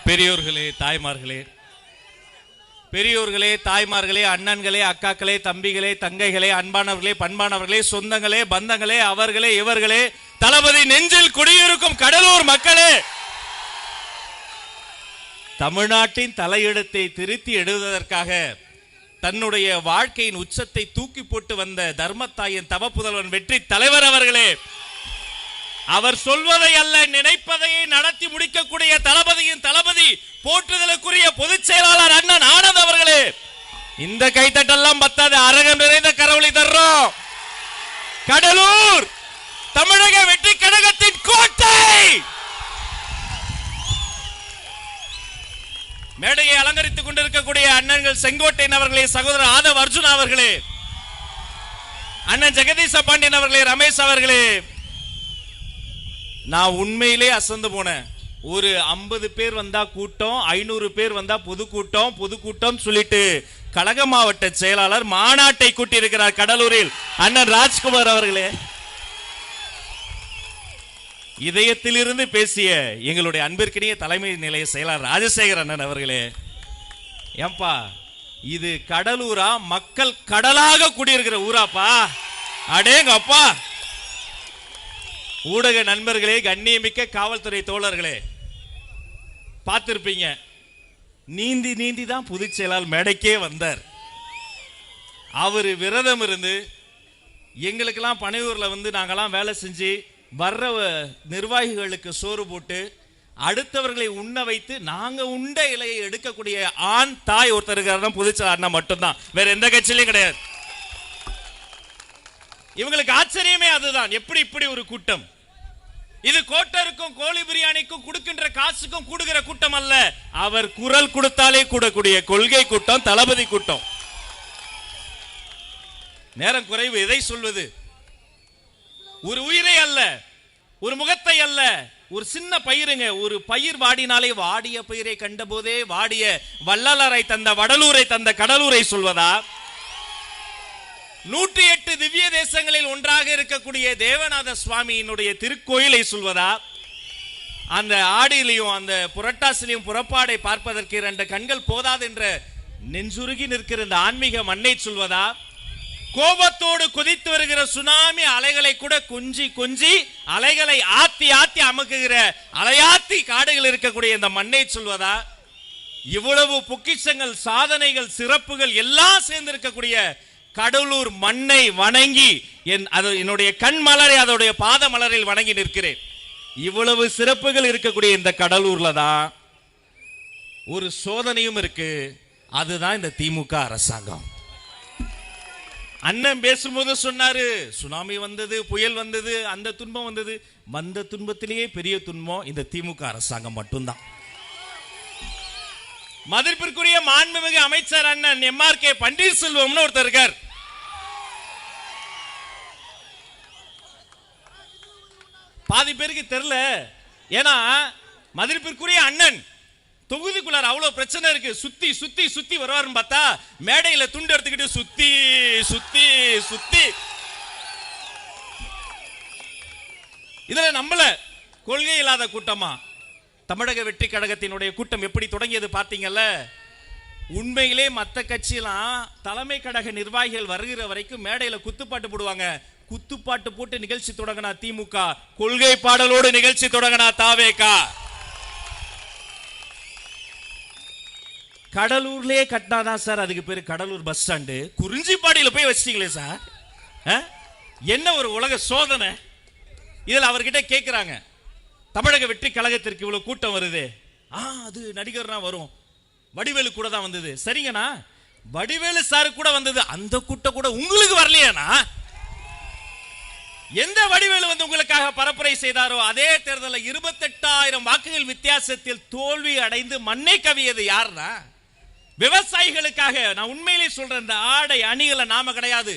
பெரியோர்களே, தாய்மார்களே, பெரியோர்களே, தாய்மார்களே, அண்ணன்களே, அக்காக்களே, தம்பிகளே, தங்கைகளே, அன்பானவர்களே, பண்பானவர்களே, சொந்தங்களே, பந்தங்களே, அவர்களே, இவர்களே, தளபதி நெஞ்சில் குடியிருக்கும் கடலூர் மக்களே, தமிழ்நாட்டின் தலையெழுத்தை திருத்தி எழுதுவதற்காக தன்னுடைய வாழ்க்கையின் உச்சத்தை தூக்கி போட்டு வந்த தர்மத்தாயின் தவ புதல்வன் வெற்றி தலைவர் அவர்களே, அவர் சொல்வதை அல்ல நினைப்பதையே நடத்தி முடிக்கக்கூடிய தளபதியின் தளபதி போற்றுதலுக்குரிய பொதுச் செயலாளர் அண்ணன் ஆனந்த் அவர்களே, இந்த கைத்தட்டெல்லாம் பத்தாது, அரகம் நிறைந்த கரவொலி தர்றோம். கடலூர் தமிழக வெற்றி கழகத்தின் கோட்டை. மேடையை அலங்கரித்துக் கொண்டிருக்கக்கூடிய அண்ணன்கள் செங்கோட்டையன் அவர்களே, சகோதரர் ஆதவ் அர்ஜுன் அவர்களே, அண்ணன் ஜெகதீச பாண்டியன் அவர்களே, ரமேஷ் அவர்களே, நான் உண்மையிலே அசந்து போனேன். ஒரு 50 பேர் வந்தா கூட்டம், 500 பேர் வந்தா பொதுக்கூட்டம் சொல்லிட்டு கழக மாவட்ட செயலாளர் மாநாட்டை கூட்டி இருக்கிறார் கடலூரில் அண்ணன் ராஜ்குமார் அவர்களே. இதயத்திலிருந்து பேசிய எங்களுடைய அன்பிற்கினிய தலைமை நிலைய செயலாளர் ராஜசேகர் அண்ணன் அவர்களே, ஏன்பா இது கடலூரா, மக்கள் கடலாக கூடியிருக்கிற ஊராப்பா, அடேங்கப்பா. ஊடக நண்பர்களே, கண்ணியமிக்க காவல்துறை தோழர்களே, பார்த்திருப்பீங்க, நீந்தி நீந்தி தான் பொதுச் செயலாளர் மேடைக்கே வந்தார். அவரு விரதம் இருந்து எங்களுக்கெல்லாம் பனையூர்ல வந்து நாங்கெல்லாம் வேலை செஞ்சு வர்ற நிர்வாகிகளுக்கு சோறு போட்டு அடுத்தவர்களை உண்ண வைத்து நாங்க உண்ட இலையை எடுக்கக்கூடிய ஆண் தாய் ஒருத்தர் இருக்காருன்னா பொதுச் செயலாளர் மட்டும்தான், வேற எந்த கட்சியிலையும் கிடையாது. இவங்களுக்கு ஆச்சரியமே அதுதான், எப்படி இப்படி ஒரு கூட்டம். இது கோட்டருக்கும் கோழி பிரியாணிக்கும் கொடுக்கின்ற காசுக்கும் கூடுகிற கூட்டம் அல்ல, அவர் குரல் கொடுத்தாலே கூடக்கூடிய கொள்கை கூட்டம், தளபதி கூட்டம். நேரம் குறைவு, எதை சொல்வது? ஒரு உயிரை அல்ல, ஒரு முகத்தை அல்ல, ஒரு சின்ன பயிருங்க. ஒரு பயிர் வாடினாலே வாடிய பயிரை கண்ட போதே வாடிய வள்ளலரை தந்த வடலூரை தந்த கடலூரை சொல்வதா? 108 திவ்ய தேசங்களில் ஒன்றாக இருக்கக்கூடிய தேவநாத சுவாமியினுடைய திருக்கோயிலை சொல்வதா? அந்த ஆடியிலையும் அந்த புரட்டாசிலையும் புறப்பாடை பார்ப்பதற்கு 2 கண்கள் போதாது என்ற நெஞ்சுருகி நிற்கிற இந்த ஆன்மீக மண்ணை சொல்வதா? கோபத்தோடு கொதித்து வருகிற சுனாமி அலைகளை கூட கொஞ்சி கொஞ்சி அலைகளை ஆத்தி ஆத்தி அமுக்குகிற அலையாத்தி காடுகள் இருக்கக்கூடிய இந்த மண்ணை சொல்வதா? இவ்வளவு பொக்கிஷங்கள், சாதனைகள், சிறப்புகள் எல்லாம் சேர்ந்து இருக்கக்கூடிய கடலூர் மண்ணை வணங்கி என்னுடைய கண் மலரை அதோடைய பாத மலரில் வணங்கி நிற்கிறேன். இவ்வளவு சிறப்புகள் இருக்கக்கூடிய இந்த கடலூர்ல தான் ஒரு சோதனையும் இருக்கு, அதுதான் இந்த திமுக அரசாங்கம். அண்ணன் பேசும்போது சொன்னாரு, சுனாமி வந்தது, புயல் வந்தது, அந்த துன்பம் வந்தது. வந்த துன்பத்திலேயே பெரிய துன்பம் இந்த திமுக அரசாங்கம் மட்டும்தான். மதிப்பிற்குரிய மாண்புமிகு அமைச்சர் அண்ணன் MRK பன்னீர்செல்வம்னு ஒருத்தர் இருக்கார். பாதி பேருக்கு தெரியல, ஏன்னா மதிப்பிற்குரிய அண்ணன் தொகுதிக்குள்ளார் அவ்வளவு பிரச்சனை இருக்கு, சுத்தி சுத்தி சுத்தி வருவாருன்னு பார்த்தா மேடையில துண்டு எடுத்துக்கிட்டு சுத்தி சுத்தி சுத்தி. இதுல நம்மள கொள்கை இல்லாத கூட்டமா? தமிழக வெற்றி கழகத்தினுடைய கூட்டம் எப்படி தொடங்கியது பார்த்தீங்கல்ல. உண்மையிலே மற்ற கட்சியெல்லாம் தலைமை கழக நிர்வாகிகள் வருகிற வரைக்கும் மேடையில குத்துப்பாட்டு போடுவாங்க. குத்துப்பாட்டு போட்டு நிகழ்ச்சி தொடங்கினா திமுக, கொள்கை பாடலோடு நிகழ்ச்சி தொடங்கினா தாவேகா. கடலூர்லயே கட்டினாதான் சார் அதுக்கு பேரு கடலூர் பஸ் ஸ்டாண்டு. குறிஞ்சிப்பாடியில போய் வச்சிட்டீங்களே சார், என்ன ஒரு உலக சோதனை. இதுல அவர்கிட்ட கேட்கிறாங்க, தமிழக வெற்றி கழகத்திற்கு இவ்வளவு கூட்டம் வருது, அது நடிகர்னா வரும், வடிவேலு கூட தான் வந்தது. சரிங்கண்ணா, வடிவேலு சாரு கூட வந்தது, அந்த கூட்டம் கூட உங்களுக்கு வரலையாண்ணா? எந்த வடிவேலு வந்து உங்களுக்காக பரப்புரை செய்தாரோ அதே தேர்தலில் 28,000 வாக்குகள் வித்தியாசத்தில் தோல்வி அடைந்து மண்ணை கவியது யாருன்னா? விவசாயிகளுக்காக. நான் உண்மையிலே சொல்றேன், இந்த ஆடை அணிகளை நாம கிடையாது,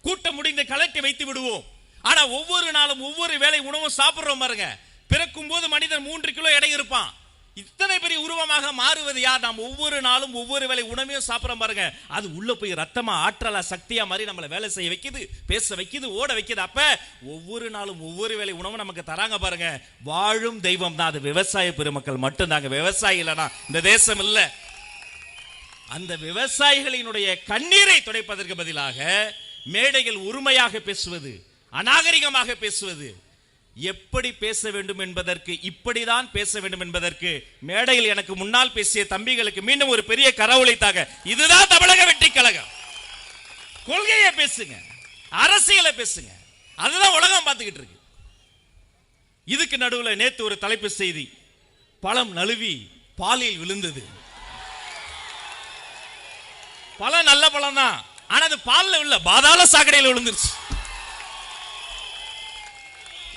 கூட்டம் முடிந்து கலட்டி வைத்து விடுவோம். ஆனா ஒவ்வொரு நாளும் ஒவ்வொரு வேளை உணவும் சாப்பிடுறோம் பாருங்க. பிறக்கும் போது மனிதன் 3 கிலோ எடை இருப்பான், இத்தனை பெரிய உருவமாக மாறுவது யார்? நாம் ஒவ்வொரு நாளும் ஒவ்வொரு வேளை உணவையும் சாப்பிடறோம் பாருங்க, அது உள்ள போய் ரத்தமா ஆற்றலா சக்தியா மாதிரி நம்மளை வேலை செய்ய வைக்குது, பேச வைக்குது, ஓட வைக்குது. அப்ப ஒவ்வொரு நாளும் ஒவ்வொரு வேளை உணவு நமக்கு தராங்க பாருங்க. வாழும் தெய்வம் தான் அது விவசாய பெருமக்கள் மட்டும்தாங்க. விவசாயி இல்லைனா இந்த தேசம் இல்ல. அந்த விவசாயிகளினுடைய கண்ணீரை துடைப்பதற்கு பதிலாக மேடையில் உரிமையாக பேசுவது, அநாகரிகமாக பேசுவது, எப்படி பேச வேண்டும் என்பதற்கு, இப்படிதான் பேச வேண்டும் என்பதற்கு மேடையில் எனக்கு முன்னால் பேசிய தம்பிகளுக்கு மீண்டும் ஒரு பெரிய கரவொலித்தாக, இதுதான் தமிழக வெற்றி கழகம். கொள்கையை பேசுங்க, அரசியலை பேசுங்க, அதுதான் உலகம் பார்த்துக்கிட்டு இருக்கு. இதுக்கு நடுவில் நேத்து ஒரு தலைப்பு செய்தி, பழம் நழுவி பாலில் விழுந்தது. பழம் நல்ல பழம் தான், ஆனா அது பால்ல உள்ள பாதாள சாக்கடையில் விழுந்துருச்சு.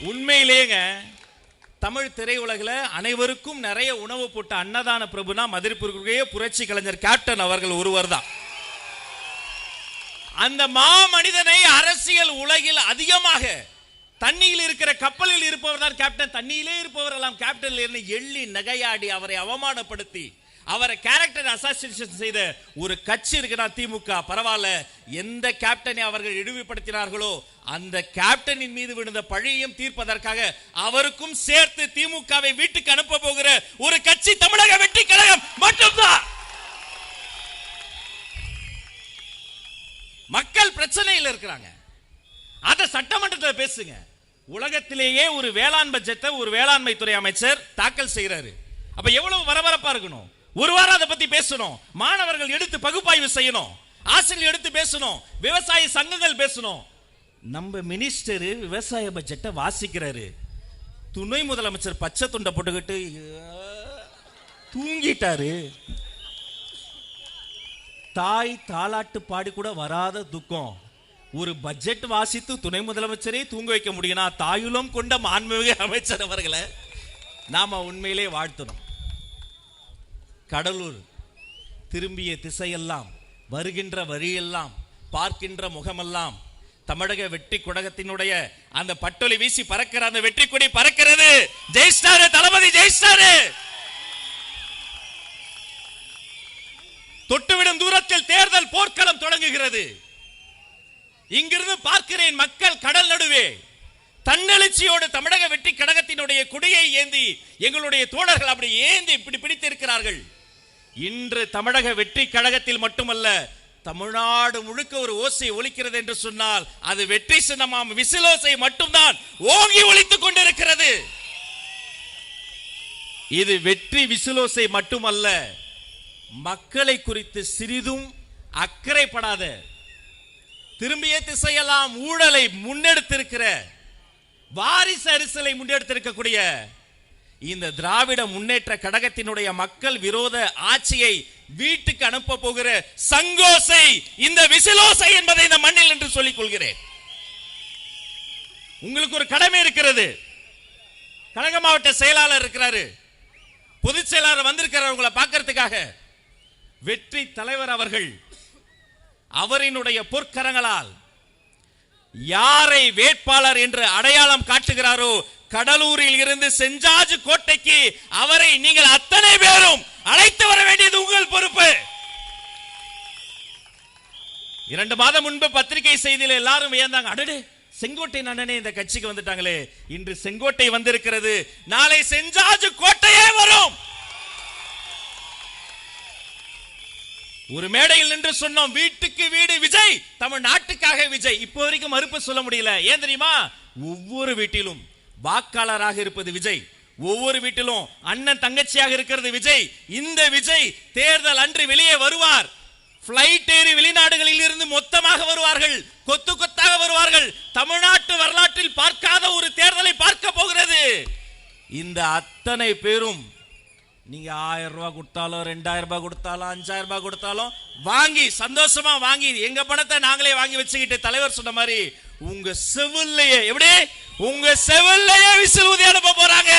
உண்மையிலேங்க தமிழ் திரையுலகில் அனைவருக்கும் நிறைய உணவு போட்ட அன்னதான பிரபுனா மதிப்பிற்குரிய புரட்சி கலைஞர் கேப்டன் அவர்கள் ஒருவர் தான். அந்த மாமனிதனை அரசியல் உலகில் அதிகமாக தண்ணியில் இருக்கிற கப்பலில் இருப்பவர் தான் கேப்டன். தண்ணியிலே இருப்பவர் எல்லாம் கேப்டன் எள்ளி நகையாடி அவரை அவமானப்படுத்தி அவரை கேரக்டர் அசாசினேஷன் செய்த ஒரு கட்சி இருக்குன்னா திமுக. பரவாயில்ல, எந்த கேப்டனை அவர்கள் இழிவுபடுத்தினார்களோ அந்த கேப்டனின் மீது விழுந்த பழியையும் தீர்ப்பதற்காக அவருக்கும் சேர்த்து திமுகவை வீட்டுக்கு அனுப்ப போகிற ஒரு கட்சி தமிழக வெற்றி கழகம் மட்டும்தான். மக்கள் பிரச்சனையில் இருக்கிறாங்க, அத சட்டமன்றத்தில் பேசுங்க. உலகத்திலேயே ஒரு வேளாண் பட்ஜெட்டை ஒரு வேளாண்மை துறை அமைச்சர் தாக்கல் செய்யறாரு. அப்ப எவ்வளவு பரபரப்பா இருக்கணும். ஒரு வாரம் அதை பத்தி பேசணும், மாணவர்கள் எடுத்து பகுப்பாய்வு செய்யணும், ஆசிரியர் எடுத்து பேசணும், விவசாய சங்கங்கள் பேசணும். நம்ம மினிஸ்டர் விவசாய பட்ஜெட்டை வாசிக்கிறாரு, துணை முதலமைச்சர் பச்சை துண்டை போட்டுக்கிட்டு தூங்கிட்டாரு. தாய் தாலாட்டு பாடி கூட வராத துக்கம். ஒரு பட்ஜெட் வாசித்து துணை முதலமைச்சரே தூங்க வைக்க முடியும்னா தாயுலம் கொண்ட மாண்புமிகு அமைச்சர் அவர்களை நாம உண்மையிலே வாழ்த்தணும். கடலூர் திரும்பிய திசையெல்லாம், வருகின்ற வழியெல்லாம், பார்க்கின்ற முகமெல்லாம் தமிழக வெற்றி குடகத்தினுடைய அந்த பட்டொலி வீசி பறக்கிற அந்த வெற்றி கொடி பறக்கிறது. ஜெயிஸ்டாரு, தளபதி ஜெயிஸ்டாரு. தொட்டுவிடும் தூரத்தில் தேர்தல் போர்க்களம் தொடங்குகிறது. இங்கிருந்து பார்க்கிறேன், மக்கள் கடல் நடுவே தன்னெழுச்சியோடு தமிழக வெற்றி கழகத்தினுடைய கொடியை ஏந்தி எங்களுடைய தோழர்கள் அப்படி ஏந்தி இப்படி பிடித்திருக்கிறார்கள். இன்று தமிழக வெற்றி கழகத்தில் மட்டுமல்ல, தமிழ்நாடு முழுக்க ஒரு ஓசை ஒலிக்கிறது என்று சொன்னால் அது வெற்றி சின்னமாம் விசிலோசை மட்டும்தான் ஓங்கி ஒலித்துக் கொண்டிருக்கிறது. இது வெற்றி விசிலோசை மட்டுமல்ல, மக்களை குறித்து சிறிதும் அக்கறைப்படாத, திரும்பிய திசையெல்லாம் ஊழலை முன்னெடுத்திருக்கிற, வாரிசு அரசியலை முன்னெடுத்திருக்கக்கூடிய இந்த திராவிட முன்னேற்ற கழகத்தினுடைய மக்கள் விரோத ஆட்சியை வீட்டுக்கு அனுப்ப போகிற சங்கோசை இந்த விசிலோசை என்பதை இந்த மண்ணில் என்று சொல்லிக் கொள்கிறேன். உங்களுக்கு ஒரு கடமை இருக்கிறது. கழக மாவட்ட செயலாளர் இருக்கிறாரு, பொதுச் செயலாளர் வந்திருக்கிறார் உங்களை பார்க்கறதுக்காக. வெற்றி தலைவர் அவர்கள் அவரினுடைய பொற்கரங்களால் யாரை வேட்பாளர் என்று அடையாளம் காட்டுகிறாரோ, கடலூரில் இருந்து செஞ்சாஜ் கோட்டைக்கு அவரை நீங்கள் அத்தனை பேரும் அழைத்து வர வேண்டியது உங்கள் பொறுப்பு. 2 மாதம் முன்பு பத்திரிகை செய்தியில் எல்லாரும் வியந்தாங்க, அடடே செங்கோட்டை அண்ணனே இந்த கட்சிக்கு வந்துட்டாங்களே. இன்று செங்கோட்டை வந்திருக்கிறது, நாளை செஞ்சாஜ் கோட்டையே வரும். ஒரு மேடையில் நின்று சொன்னோம், வீட்டுக்கு வீடு விஜய், தமிழ்நாட்டுக்காக விஜய். இப்போ வரைக்கும் மறுப்பு சொல்ல முடியல. ஏன் தெரியுமா? ஒவ்வொரு வீட்டிலும் வாக்காளராக இருப்பது விஜய், ஒவ்வொரு வீட்டிலும் அண்ணன் தங்கச்சியாக இருக்கிறது விஜய். இந்த விஜய் தேர்தல் அன்று வெளியே வருவார், பிளைட் ஏறி வெளிநாடுகளில் இருந்து மொத்தமாக வருவார்கள், கொத்து கொத்தாக வருவார்கள். தமிழ்நாட்டு வரலாற்றில் பார்க்காத ஒரு தேர்தலை பார்க்க போகிறது. இந்த அத்தனை பேரும் நீங்க 1000 ரூபாய் கொடுத்தாலும் 2000 ரூபாய் கொடுத்தாலும் 5000 ரூபாய் கொடுத்தாலும் வாங்கி சந்தோஷமா வாங்கி எங்க பணத்தை நாங்களே வாங்கி வச்சுக்கிட்டு, தலைவர் சொன்ன மாதிரி உங்க செவில்லையே, எப்படி உங்க செவில்லையே விசில் ஊதி அனுப்ப போறாங்க.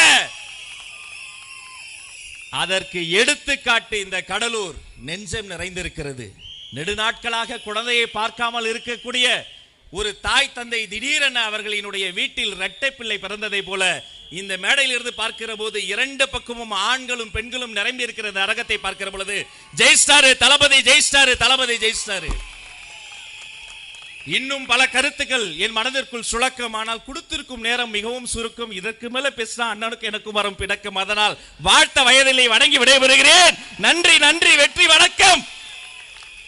அதற்கு எடுத்துக்காட்டு இந்த கடலூர் நெஞ்சம் நிறைந்திருக்கிறது. நெடுநாட்களாக குழந்தையை பார்க்காமல் இருக்கக்கூடிய ஒரு தாய் தந்தை திடீரென அவர்களினுடைய வீட்டில் இரட்டை பிள்ளை பிறந்ததை போல இந்த மேடையில் இருந்து பார்க்கிற போது இரண்டு பக்கமும் ஆண்களும் பெண்களும் நிரம்பி இருக்கிற நரகத்தை பார்க்கிற பொழுது ஜெயிஸ்டாரு தளபதி, ஜெயிஸ்டாரு தளபதி, ஜெயிஸ்டாரு. இன்னும் பல கருத்துக்கள் என் மனதிற்குள் சுழக்கம். ஆனால் கொடுத்திருக்கும் நேரம் மிகவும் சுருக்கம். இதற்கு மேல பேசினா அண்ணனுக்கு எனக்கும் வரும் பிணக்கம். அதனால் வாழ்த்த வயதில்லை, வணங்கி விடைபெறுகிறேன். நன்றி, நன்றி, வெற்றி, வணக்கம்.